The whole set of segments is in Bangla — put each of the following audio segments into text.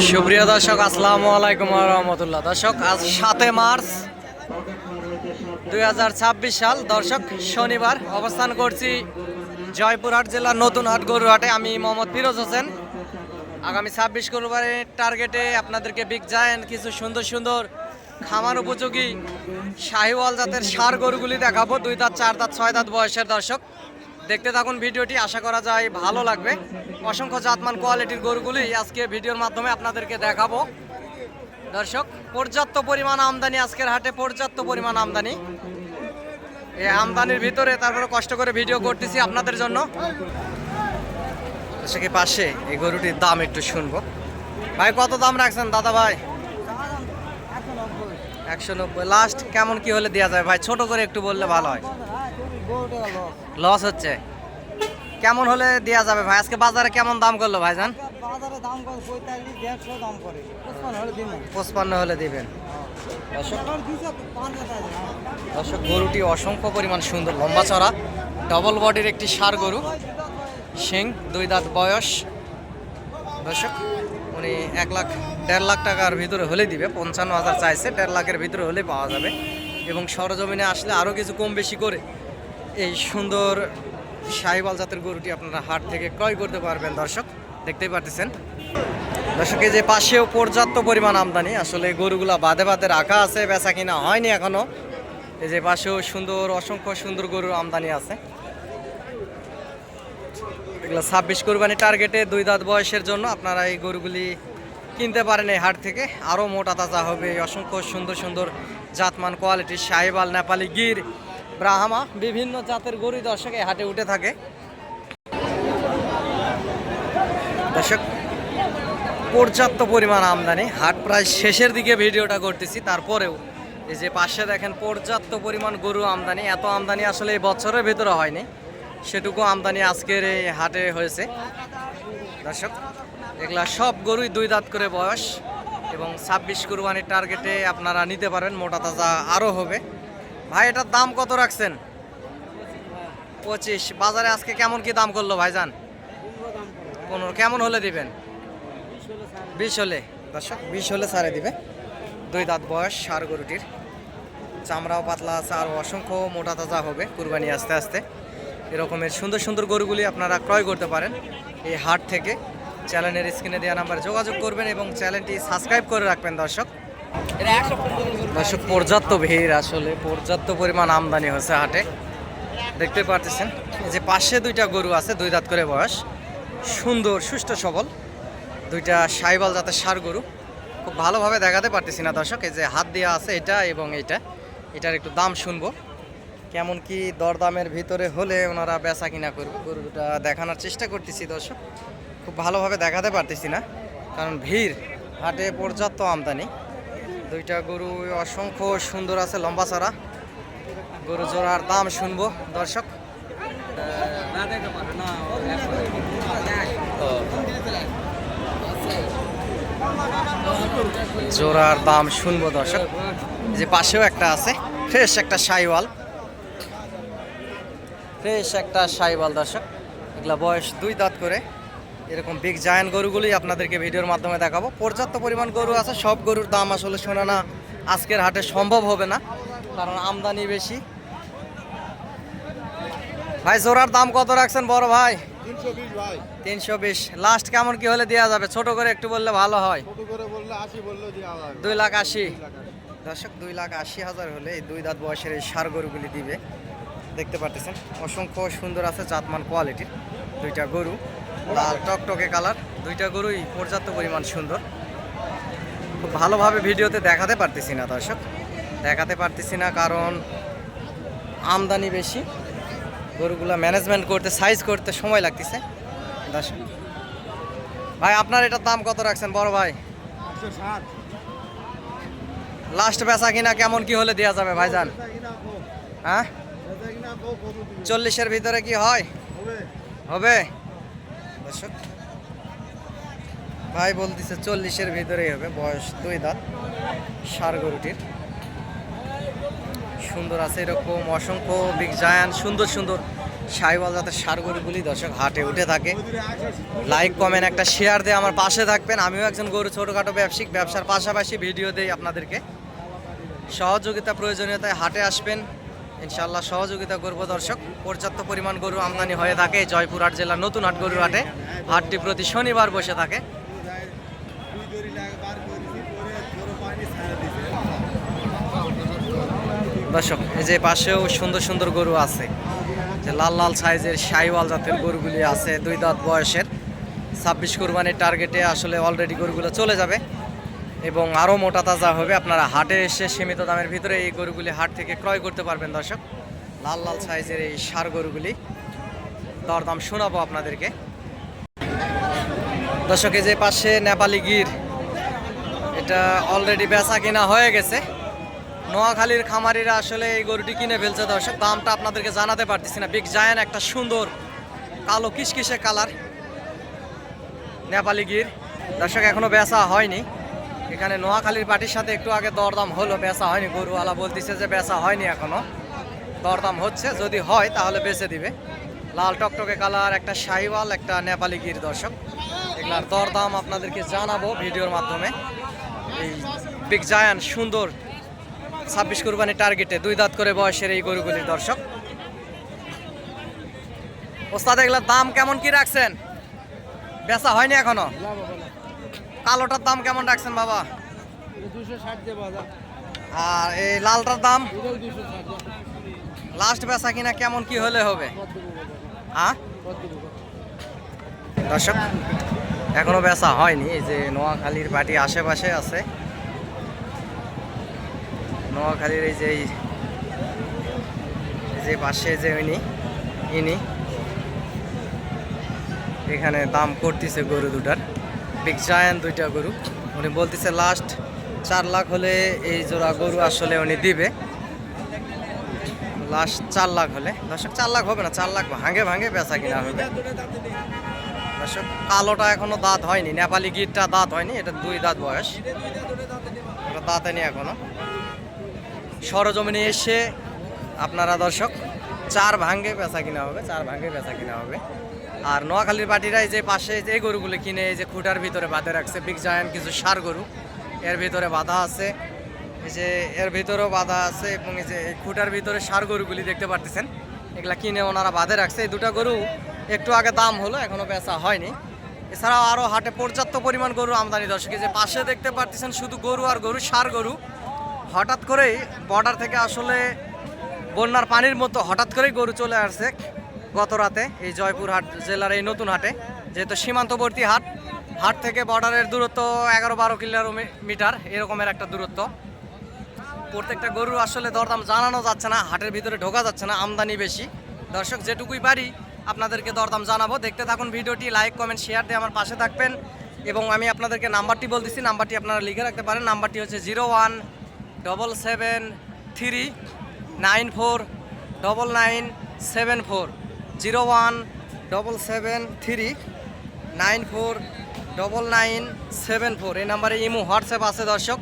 সুপ্রিয় দর্শক, আসসালামু আলাইকুম ওয়া রাহমাতুল্লাহ। দর্শক, আজ 7 মার্চ 2026 সাল। দর্শক, শনিবার অবস্থান করছি জয়পুরহাট জেলার নতুন হাট গরুহাটে। আমি মোহাম্মদ ফিরোজ হোসেন। আগামী 26 কুরবানির টার্গেটে আপনাদেরকে বিগ জায়ান্ট কিছু সুন্দর সুন্দর খামার উপযোগী শাহিওয়াল জাতের ষাঁড় গরুগুলি দেখাবো। 2 দাঁত, 4 দাঁত, 6 দাঁত বয়সের। দর্শক, দেখতে থাকুন ভিডিওটি, আশা করা যায় ভালো লাগবে। অসংখ্য জাতমান কোয়ালিটির গরুগুলি আজকে ভিডিওর মাধ্যমে আপনাদেরকে দেখাবো। দর্শক, পর্যাপ্ত পরিমাণ আমদানি আজকের হাটে, পর্যাপ্ত পরিমাণ আমদানি। এই আমদানির ভিতরে তারপরে কষ্ট করে ভিডিও করতেছি আপনাদের জন্য। দর্শক, পাশে এই গরুটির দাম একটু শুনবো। ভাই, কত দাম রাখছেন দাদা ভাই? 190। লাস্ট কেমন কি হলে দেওয়া যায় ভাই? ছোট করে একটু বললে ভালো হয়। লস হচ্ছে, কেমন হলে দেওয়া যাবে ভাই? আজকে বাজারে কেমন দাম করলো ভাইজান? বাজারে দাম করে 45, 150 দাম করে। 55 হলে দিবেন। 55 হলে দিবেন। দর্শক, গরুটি অসংখ্য পরিমাণ সুন্দর, লম্বা চড়া, ডবল বডির একটি ষাঁড় গরু। শিং, 2 দাঁত বয়স। দর্শক, উনি 1,00,000 1.5 লাখ টাকার ভিতরে হলে দিবে। 55,000 চাইছে, 1.5 লাখের ভিতরে হলে পাওয়া যাবে। এবং সরজমিনে আসলে আরও কিছু কম বেশি করে এই সুন্দর শাহিওয়াল জাতের গরুটি আপনারা হাট থেকে ক্রয় করতে পারবেন। দর্শক, দেখতেই পারতেছেন। দর্শক, এই যে পাশেও পর্যাপ্ত পরিমাণ আমদানি। আসলে গরুগুলা বাঁধে বাঁধে রাখা আছে, বেচা কিনা হয়নি এখনো। এই যে পাশেও সুন্দর, অসংখ্য সুন্দর গরুর আমদানি আছে। এগুলো 26 কুরবানি টার্গেটে 2 দাঁত বয়সের জন্য আপনারা এই গরুগুলি কিনতে পারেন এই হাট থেকে। আরও মোটা তাজা হবে অসংখ্য সুন্দর সুন্দর জাতমান কোয়ালিটির শাহিওয়াল, নেপালি গির, ব্রাহ্মা, বিভিন্ন জাতের গরু দর্শক এই হাটে উঠে থাকে। দর্শক, পর্যাপ্ত পরিমাণ আমদানি। হাট প্রায় শেষের দিকে ভিডিওটা করতেছি, তারপরেও এই যে পাশে দেখেন পর্যাপ্ত পরিমাণ গরু আমদানি। এত আমদানি আসলে এই বছরের ভিতরে হয়নি, সেটুকু আমদানি আজকের এই হাটে হয়েছে। দর্শক, এগুলা সব গরুই 2 দাঁত করে বয়স এবং 26 কুরবানির টার্গেটে আপনারা নিতে পারেন। মোটা তাজা আরও হবে। ভাই, এটার দাম কত রাখছেন? 25। বাজারে আজকে কেমন কি দাম করলো ভাইজান? 15। কেমন হলে দিবেন? 20 হলে। দর্শক, 20 হলে ছাড়ে দিবে। 2 দাঁত বয়স ষাঁড় গরুটির, চামড়াও পাতলা আছে, আর অসংখ্য মোটা তাজা হবে কুরবানি আস্তে আস্তে। এরকমের সুন্দর সুন্দর গরুগুলি আপনারা ক্রয় করতে পারেন এই হাট থেকে। চ্যানেলের স্ক্রিনে দেওয়া নাম্বারে যোগাযোগ করবেন এবং চ্যানেলটি সাবস্ক্রাইব করে রাখবেন। দর্শক, পর্যাপ্ত ভিড়, আসলে পর্যাপ্ত পরিমাণ আমদানি হয়েছে হাটে, দেখতে পারতেছেন। এই যে পাশে 2টা গরু আছে, 2 দাঁত করে বয়স, সুন্দর সুস্থ সবল 2টা শাহিওয়াল জাতের ষাঁড় গরু। খুব ভালোভাবে দেখাতে পারতেছি না দর্শক। এই যে হাত দেওয়া আছে এটা এবং এটার একটু দাম শুনবো, কেমন কি দরদামের ভিতরে হলে ওনারা বেচা কিনা করবে। গরুটা দেখানোর চেষ্টা করতেছি দর্শক, খুব ভালোভাবে দেখাতে পারতেছি না কারণ ভিড়, হাটে পর্যাপ্ত আমদানি। 2টা গরু অসংখ্য সুন্দর আছে, লম্বা চড়া গরু। জোড়ার দাম শুনবো দর্শক। জোড়ার দাম শুনবো দর্শক। যে পাশেও একটা আছে, ফ্রেশ একটা শাহিওয়াল, দর্শক। এগুলা বয়স 2 দাঁত করে। এরকম বিগ জায়ান্ট গরুগুলি আপনাদেরকে ভিডিওর মাধ্যমে দেখাবো। পর্যাপ্ত পরিমাণ গরু আছে, সব গরুর দাম আসলে শোনা না আজকের হাটে সম্ভব হবে না কারণ আমদানি বেশি। ভাই, জোড়ার দাম কত রাখছেন বড় ভাই? 320 ভাই। 320। লাস্ট কেমন কি হলে দেওয়া যাবে? ছোট করে একটু বললে ভালো হয়। ছোট করে বললে 80 বললেও দেওয়া যাবে। 2,80,000। দর্শক, 2,80,000 হলে এই 2 দাঁত বয়সের এই ষাঁড় গরুগুলি দিবে। দেখতে পাচ্ছেন অসংখ্য সুন্দর আছে, জাতমান কোয়ালিটির 2টা গরু, লাল টকটকে কালার। 2টা গরুই পর্যাপ্ত পরিমাণ সুন্দর। খুব ভালোভাবে ভিডিওতে দেখাতে পারতেছি না দর্শক, কারণ আমদানি বেশি। গরুগুলা ম্যানেজমেন্ট করতে, সাইজ করতে সময় লাগতেছে দর্শক। ভাই, আপনার এটার দাম কত রাখছেন বড় ভাই? 160। লাস্ট বেচা কিনা কেমন কি হলে দেওয়া যাবে ভাইজান? হ্যাঁ, 40-এর ভিতরে কি হয়? হবে দর্শক। ভাই বলতেছে 40-এর ভিতরেই হবে। বয়স 2 দাঁত ষাঁড় গরুটির, সুন্দর আছে। এরকম অসংখ্য বিগ জায়ান্ট সুন্দর সুন্দর সাইওয়াল জাতের ষাঁড় গরুগুলি দর্শক হাটে উঠে থাকে। লাইক কমেন্ট একটা শেয়ার দিয়ে আমার পাশে থাকবেন। আমিও একজন গরু ছোটোখাটো ব্যবসার পাশাপাশি ভিডিও দেই আপনাদেরকে। সহযোগিতা প্রয়োজনীয়তায় হাটে আসবেন, ইনশাআল্লাহ সহযোগিতা করব দর্শক। পর্যাপ্ত পরিমাণ গরু আমদানি হয়ে থাকে জয়পুরহাট জেলার নতুন হাট গরুর হাটে। হাটটি প্রতি শনিবার বসে থাকে। দর্শক এই যে পাশেও সুন্দর সুন্দর গরু আছে, যে লাল লাল সাইজের সাইওয়াল জাতের গরুগুলি আছে 2 দাঁত বয়সের। 26 কোরবানির টার্গেটে আসলে অলরেডি গরুগুলো চলে যাবে এবং আরও মোটা তাজা হবে। আপনারা হাটে এসে সীমিত দামের ভিতরে এই গরুগুলি হাট থেকে ক্রয় করতে পারবেন দর্শক। লাল লাল সাইজের এই ষাঁড় গরুগুলি দরদাম শোনাবো আপনাদেরকে। দর্শক এই যে পাশে নেপালি গির, এটা অলরেডি বেচা কিনা হয়ে গেছে। নোয়াখালীর খামারিরা আসলে এই গরুটি কিনে ফেলছে দর্শক। দামটা আপনাদেরকে জানাতে পারতেছি না। বিগ জায়ান্ট একটা সুন্দর কালো কিসকিসে কালার নেপালি গির দর্শক, এখনো বেচা হয়নি। এখানে নোয়াখালীর পার্টির সাথে একটু আগে দরদাম হলো, বেচা হয়নি। গরুওয়ালা বলতেছে যে বেচা হয়নি এখনো, দরদাম হচ্ছে, যদি হয় তাহলে বেচে দিবে। লাল টকটকে কালার একটা শাহিওয়াল, একটা নেপালি গির দর্শক। এগুলার দরদাম আপনাদেরকে জানাবো ভিডিওর মাধ্যমে। এই বিগ জায়ান্ট সুন্দর 26 কোরবানির টার্গেটে 2 দাঁত করে বয়সের এই গরুগুলির দর্শক। ওস্তাদ এগুলার দাম কেমন কি রাখছেন? বেচা হয়নি এখনো। কালোটার দাম কেমন রাখছেন বাবা? 260 আর এই লালটার দাম লাস্ট বেচা কিনা কেমন কি হলে হবে? হ্যাঁ দর্শক এখনো বেচা হয়নি। এই যে নোয়াখালীর পার্টি আশেপাশে আছে। নোয়াখালীর এই যে পাশে যে ইনি এখানে দাম করতেছে গরু দুটার। বিগ জায়ান্ট 2টা গরু। উনি বলতেছে লাস্ট 4 লাখ হলে এই জোড়া গরু আসলে উনি দিবে। লাস্ট 4 লাখ হলে দর্শক, 4 লাখ হবে না, 4 লাখ ভাঙে ভাঙে বেচা কিনা হবে দর্শক। কালোটা এখনো দাঁত হয়নি, নেপালি গিরটা দাঁত হয়নি, এটা 2 দাঁত বয়স, এটা দাঁত হয়নি এখনো। সরজমিনে এসে আপনারা দর্শক 4 ভাঙে বেচা কিনা হবে, 4 ভাঙে বেচা কিনা হবে। আর নোয়াখালীর পার্টিরা এই যে পাশে যে গরুগুলো কিনে এই যে খুঁটার ভিতরে বাঁধে রাখছে বিগ জায়ান্ট কিছু ষাঁড় গরু, এর ভিতরে বাঁধা আছে, এই যে এর ভিতরেও বাঁধা আছে এবং এই যে খুঁটার ভিতরে ষাঁড় গরুগুলি দেখতে পারতেছেন, এগুলা কিনে ওনারা বাঁধে রাখছে। এই 2টা গরু একটু আগে দাম হলো, এখনো বেচা হয়নি। এছাড়াও আরও হাটে পর্যাপ্ত পরিমাণ গরু আমদানি দর্শক। এই যে পাশে দেখতে পারতেছেন শুধু গরু আর গরু, ষাঁড় গরু। হঠাৎ করেই বর্ডার থেকে আসলে বন্যার পানির মতো হঠাৎ করেই গরু চলে আসছে গত রাতে এই জয়পুরহাট জেলার এই নতুন হাটে। যেহেতু সীমান্তবর্তী হাট, হাট থেকে বর্ডারের দূরত্ব 11-12 কিলোমিটার এরকমের একটা দূরত্ব। প্রত্যেকটা গরু আসলে দরদাম জানানো যাচ্ছে না, হাটের ভিতরে ঢোকা যাচ্ছে না, আমদানি বেশি দর্শক। যেটুকুই পারি আপনাদেরকে দরদাম জানাবো। দেখতে থাকুন ভিডিওটি, লাইক কমেন্ট শেয়ার দিয়ে আমার পাশে থাকবেন। এবং আমি আপনাদেরকে নাম্বারটি বলতেছি, নাম্বারটি আপনারা লিখে রাখতে পারেন। নাম্বারটি হচ্ছে 01773949974, 01773949974। এই নাম্বারে ইমো হোয়াটসঅ্যাপ আছে দর্শক,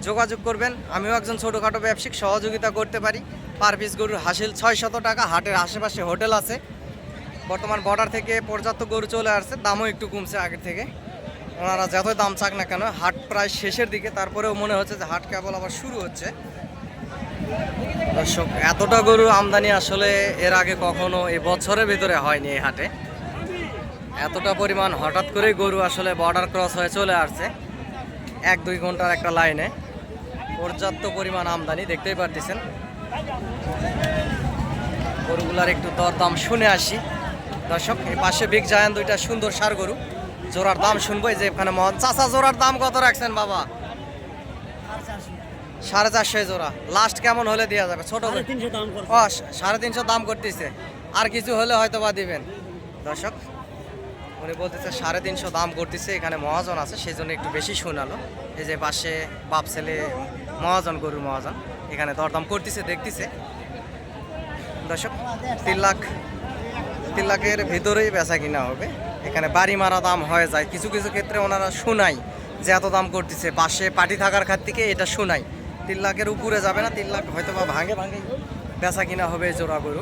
যোগাযোগ করবেন। আমিও একজন ছোটোখাটো ব্যবসায়িক, সহযোগিতা করতে পারি। পার পিস গরুর হাসিল 600 টাকা। হাটের আশেপাশে হোটেল আছে। বর্তমান বর্ডার থেকে পর্যাপ্ত গরু চলে আসছে, দামও একটু কমছে আগের থেকে। ওনারা যতই দাম চাক না কেন, হাট প্রায় শেষের দিকে, তারপরেও মনে হচ্ছে যে হাট কেবল আবার শুরু হচ্ছে দর্শক। এতটা গরু আমদানি আসলে এর আগে কখনো এই বছরের ভিতরে হয়নি এই হাটে। এতটা পরিমাণ হঠাৎ করেই গরু আসলে বর্ডার ক্রস হয়ে চলে আসছে 1-2 ঘন্টার একটা লাইনে। পর্যাপ্ত পরিমাণ আমদানি দেখতেই পারতেছেন। গরুগুলার একটু দরদাম শুনে আসি দর্শক। এই পাশে বিগ জায়ান্ট 2টা সুন্দর ষাঁড় গরু, জোড়ার দাম শুনবো। এই যে এখানে চাচা জোড়ার দাম কত রাখছেন বাবা? 450 জোড়া। লাস্ট কেমন হলে দেওয়া যাবে? ছোট ও 350 দাম করতেছে, আর কিছু হলে হয়তো বা দিবেন দর্শক। উনি বলতেছে 350 দাম করতেছে। এখানে মহাজন আছে সেই জন্য একটু বেশি শোনালো। এই যে পাশে বাপ ছেলে মহাজন, গরুর মহাজন, এখানে দরদাম করতেছে, দেখতেছে দর্শক। 3 লাখের ভিতরেই বেচা কিনা হবে। এখানে বাড়ি মারা দাম হয়ে যায় কিছু কিছু ক্ষেত্রে। ওনারা শোনাই যে এত দাম করতেছে, পাশে পার্টি থাকার খাত থেকে এটা শোনাই। 3 লাখের উপরে যাবে না, 3 লাখ হয়তো বা ভাঙে বেচা কিনা হবে এই জোড়া গরু।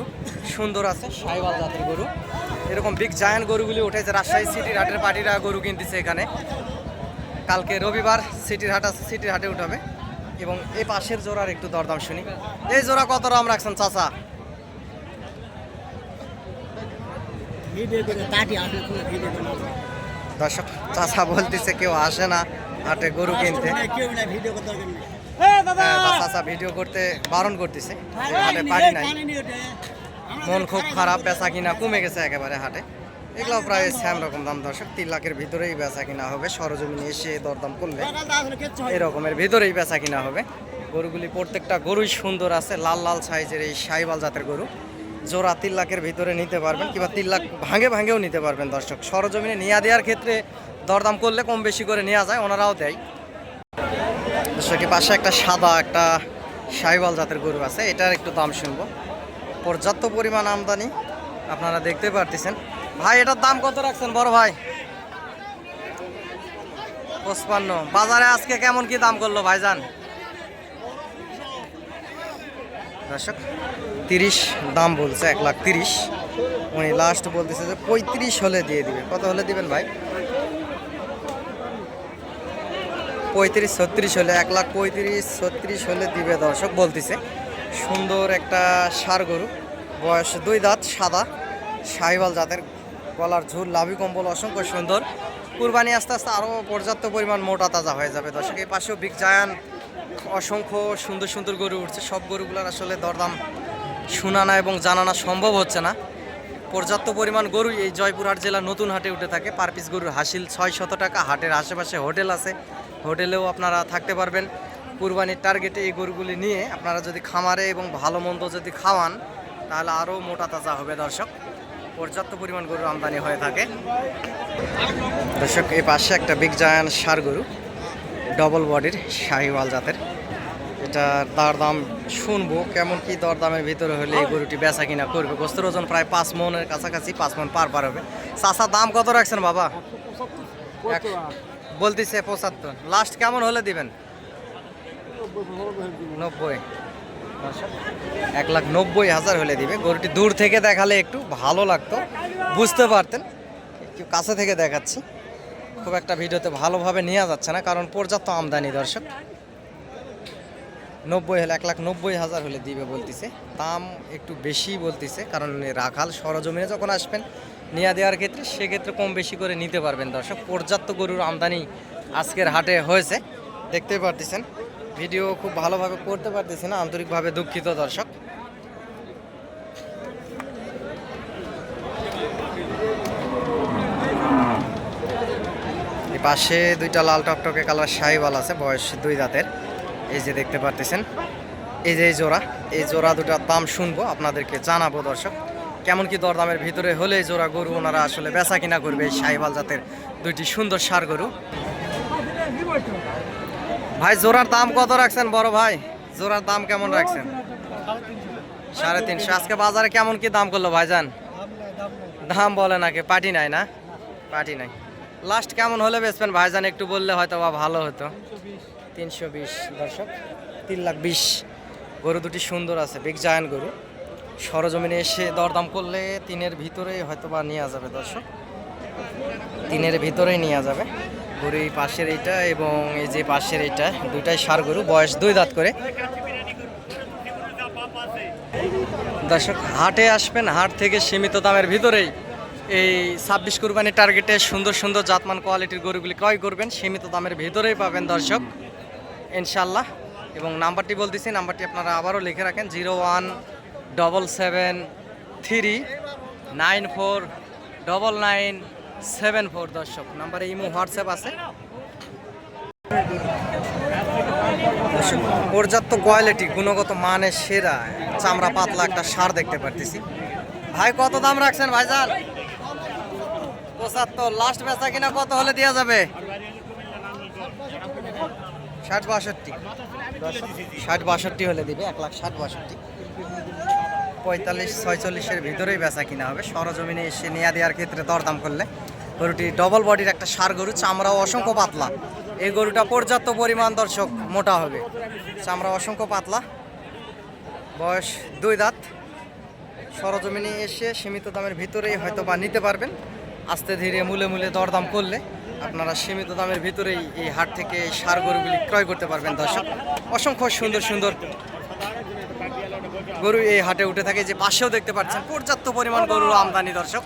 সুন্দর আছে, সাইওয়াল জাতের গরু। এরকম বিগ জায়ান্ট গরুগুলি উঠেছে, রাজশাহী সিটির হাটের পার্টিরা গরু কিনতেছে এখানে। কালকে রবিবার সিটির হাট আছে, সিটির হাটে উঠাবে। এবং এই পাশের জোড়ার একটু দরদাম শুনি। এই জোড়া কত দাম রাখছেন চাচা? দর্শক, চাচা বলতেছে কেউ আসে না হাটে গরু কিনতে। চাচা ভিডিও করতে বারণ করতেছে, হাটে পারি নাই। মন খুব খারাপ, বেচা কিনা কমে গেছে একেবারে হাটে। এগুলো প্রায় সেম রকম দাম দর্শক, 3 লাখের ভিতরেই বেচা কিনা হবে। সরজমিনে এসে দরদাম করলে এরকমের ভিতরেই বেচা কিনা হবে। গরুগুলি প্রত্যেকটা গরুই সুন্দর আছে, লাল লাল সাইজের এই সাইওয়াল জাতের গরু। জোড়া 3 লাখের ভিতরে নিতে পারবেন, কিংবা 3 লাখ ভাঙেও নিতে পারবেন দর্শক। সরজমিনে নিয়ে দেওয়ার ক্ষেত্রে দরদাম করলে কম বেশি করে নেওয়া যায়, ওনারাও দেয়। দর্শক, পাশে একটা সাদা একটা সাইওয়াল জাতের গরু আছে, এটার একটু দাম শুনবো। পর্যাপ্ত পরিমাণ আমদানি আপনারা দেখতে পারতেছেন। ভাই, এটার দাম কত রাখছেন বড় ভাই? 55। বাজারে আজকে কেমন কি দাম করলো ভাইজান? দর্শক, 30 দাম বলছে, 1,30,000। উনি লাস্ট বলতেছে যে 35 হলে দিয়ে দিবে। কত হলে দিবেন ভাই? 35-36 হলে, 1,35,36 হলে দিবে দর্শক বলতেছে। সুন্দর একটা ষাঁড় গরু, বয়স 2 দাঁত, সাদা সাহিওয়াল জাতের, গলার ঝুল, লাভি কম্বল অসংখ্য সুন্দর। কুরবানি আস্তে আস্তে আরও পর্যাপ্ত পরিমাণ মোটা তাজা হয়ে যাবে দর্শক। এই পাশেও বিগ জায়ান্ট অসংখ্য সুন্দর সুন্দর গরু উঠছে। সব গরুগুলোর আসলে দরদাম শোনানা এবং জানানো সম্ভব হচ্ছে না। পর্যাপ্ত পরিমাণ গরু এই জয়পুরহাট জেলার নতুন হাটে উঠে থাকে। পার পিস গরুর হাসিল 600 টাকা। হাটের আশেপাশে হোটেল আছে, হোটেলেও আপনারা থাকতে পারবেন। কুরবানির টার্গেটে এই গরুগুলি নিয়ে আপনারা যদি খামারে এবং ভালো মন্দ যদি খাওয়ান, তাহলে আরও মোটা তাজা হবে দর্শক। পর্যাপ্ত পরিমাণ গরু আমদানি হয়ে থাকে দর্শক। এই পাশে একটা বিগ জায়ান্ট ষাঁড় গরু, ডবল বডির শাহিওয়াল জাতের। এটার দরদাম শুনবো, কেমন কি দরদামের ভিতরে হলে এই গরুটি বেচা কিনা করবে। গোস্তের ওজন প্রায় 5 মনের কাছাকাছি, 5 মন পার হবে। চাচা, দাম কত রাখছেন বাবা? বলতেছে 75। লাস্ট কেমন হলে দিবেন? 90। 1,90,000 হলে দিবে। গরুটি দূর থেকে দেখালে একটু ভালো লাগতো, বুঝতে পারতেন। একটু কাছে থেকে দেখাচ্ছি, খুব একটা ভিডিওতে ভালোভাবে নেওয়া যাচ্ছে না, কারণ পর্যাপ্ত আমদানি দর্শক। 90 হলে, 1,90,000 হলে দিবে বলতেছে। দাম একটু বেশি বলতেছে, কারণ রাখাল সরজমিনে যখন আসবেন নিয়ে দেওয়ার ক্ষেত্রে, সেক্ষেত্রে কম বেশি করে নিতে পারবেন দর্শক। পর্যাপ্ত গরুর আমদানি আজকের হাটে হয়েছে, দেখতেই পারতেছেন। ভিডিও খুব ভালোভাবে করতে পারতেছি না, আন্তরিকভাবে দুঃখিত দর্শক। এই পাশে দুইটা লাল টকটকে কালার শাহিওয়াল আছে, বয়স 2 দাঁতের। এই যে দেখতে পারতেছেন, এই যে এই জোড়া দুটার দাম শুনবো, আপনাদেরকে জানাবো দর্শক। কেমন কি দরদামের ভিতরে হলে এই জোড়া গরু ওনারা আসলে বেচা কিনা করবে। এই শাহিওয়াল জাতের দুইটি সুন্দর ষাঁড় গরু। ভাই, জোড়ার দাম কত রাখছেন বড় ভাই? জোড়ার দাম কেমন রাখছেন? 350। আজকে বাজারে কেমন কি দাম করলো ভাইজান? দাম বলে নাকি? পার্টি নাই না? পার্টি নাই। লাস্ট কেমন হলে বেচবেন ভাইজান, একটু বললে হয়তো বা ভালো হতো। 320 দর্শক, 3,20,000। গরু দুটি সুন্দর আছে, বিগ জায়ান্ট গরু। সরজমিনে এসে দরদাম করলে 3-এর ভিতরেই হয়তো বা নেওয়া যাবে দর্শক, 3-এর ভিতরেই নেওয়া যাবে। গরু এই পাশের এইটা এবং এই যে পাশের এইটা, দুইটাই ষাঁড় গরু, বয়স 2 দাঁত করে। দর্শক, হাটে আসবেন, হাট থেকে সীমিত দামের ভিতরেই এই 26 কুরবানির টার্গেটে সুন্দর সুন্দর জাতমান কোয়ালিটির গরুগুলি ক্রয় করবেন। সীমিত দামের ভিতরেই পাবেন দর্শক, ইনশাল্লাহ। এবং নাম্বারটি বলতেছি, নাম্বারটি আপনারা আবারও লিখে রাখেন, 01773949974 দর্শক। নাম্বারে ইমো হোয়াটসঅ্যাপ আছে দর্শক। পর্যাপ্ত কোয়ালিটি, গুণগত মানের সেরা, চামড়া পাতলা একটা ষাঁড় দেখতে পারতেছি। ভাই, কত দাম রাখছেন ভাইজান? 75। লাস্ট বেচা কিনা কত হলে দেওয়া যাবে? 60-62। 60-62 হলে দিবে, 1,60,62। 45-46-এর ভিতরেই বেচা কিনা হবে। সরজমিনে এসে নিয়ে দেওয়ার ক্ষেত্রে দরদাম করলে। গরুটি ডবল বডির একটা ষাঁড় গরু, চামড়াও অসংখ্য পাতলা। এই গরুটা পর্যাপ্ত পরিমাণ দর্শক মোটা হবে, চামড়া অসংখ্য পাতলা। বয়স 2 দাঁত। সরজমিনে এসে সীমিত দামের ভিতরেই হয়তো বা নিতে পারবেন। আস্তে ধীরে মূলে মূলে দরদাম করলে আপনারা সীমিত দামের ভিতরেই এই হাট থেকে এই ষাঁড় গরুগুলি ক্রয় করতে পারবেন দর্শক। অসংখ্য সুন্দর সুন্দর গরু এই হাটে উঠে থাকে। যে পাশেও দেখতে পাচ্ছেন পর্যাপ্ত পরিমাণ গরুর আমদানি দর্শক,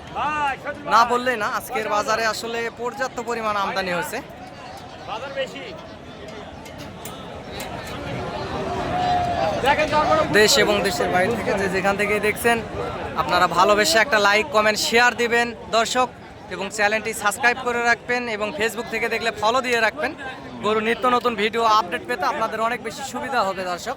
না বললেই না। আজকের বাজারে আসলে পর্যাপ্ত পরিমাণ আমদানি হয়েছে। দেশ এবং দেশের বাইরে থেকে যে যেখান থেকে দেখছেন আপনারা ভালোবেসে একটা লাইক কমেন্ট শেয়ার দিবেন দর্শক, এবং চ্যানেলটি সাবস্ক্রাইব করে রাখবেন, এবং ফেসবুক থেকে দেখলে ফলো দিয়ে রাখবেন। গরু নিত্য নতুন ভিডিও আপডেট পেতে আপনাদের অনেক বেশি সুবিধা হবে দর্শক।